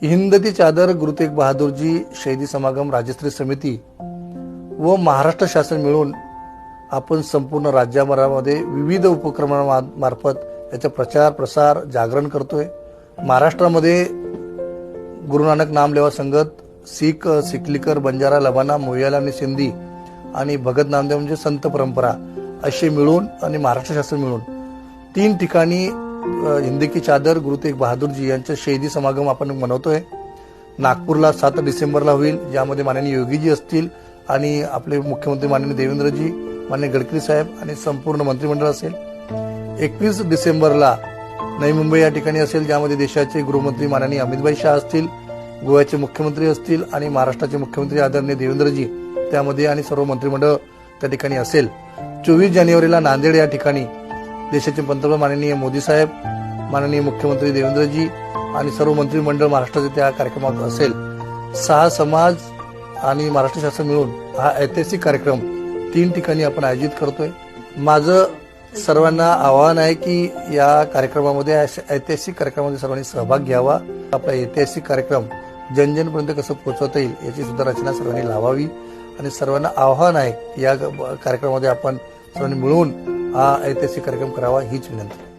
हिंद ती चादर गुरु तेग बहादुरजी शहीदी समागम राज्यस्तरीय समिती व महाराष्ट्र शासन मिळून आपण संपूर्ण राज्यामध्ये विविध उपक्रमांमार्फत याचा प्रचार प्रसार जागरण करतोय। महाराष्ट्रामध्ये गुरु नानक नामलेवा संगत, सीख, सिखलीकर, बंजारा, लबाना, मोयाला आणि सिंधी आणि भगत नामदेव म्हणजे संत परंपरा असे मिळून आणि महाराष्ट्र शासन मिळून 3 ठिकाणी हिंद की चादर गुरु तेग बहादुरजी यांचा शहीदी समागम आपण मनवतोय। नागपूरला 7 डिसेंबरला होईल, ज्यामध्ये माननीय योगीजी असतील आणि आपले मुख्यमंत्री माननीय देवेंद्रजी, माननीय गडकरी साहेब आणि संपूर्ण मंत्रिमंडळ असेल। 21 डिसेंबरला नवी मुंबई या ठिकाणी असेल, ज्यामध्ये देशाचे गृहमंत्री माननीय अमितभाई शाह असतील, गोव्याचे मुख्यमंत्री असतील आणि महाराष्ट्राचे मुख्यमंत्री आदरणीय देवेंद्रजी त्यामध्ये आणि सर्व मंत्रिमंडळ त्या ठिकाणी असेल। 24 जानेवारीला नांदेड या ठिकाणी देशाचे पंतप्रधान माननीय मोदी साहेब, माननीय मुख्यमंत्री देवेंद्रजी आणि सर्व मंत्रिमंडळ महाराष्ट्राचे त्या कार्यक्रमात असेल। 6 समाज आणि महाराष्ट्र शासन मिळून हा ऐतिहासिक कार्यक्रम 3 ठिकाणी आपण आयोजित करतोय। माझं सर्वांना आवाहन आहे की या कार्यक्रमामध्ये, ऐतिहासिक कार्यक्रमामध्ये सर्वांनी सहभाग घ्यावा। आपला ऐतिहासिक कार्यक्रम जनजनपर्यंत कसं पोहोचवता येईल याची सुद्धा रचना सर्वांनी लावावी आणि सर्वांना आवाहन आहे या कार्यक्रमामध्ये आपण सर्वांनी मिळून हा ऐतिहासिक कार्यक्रम करावा हीच विनंती।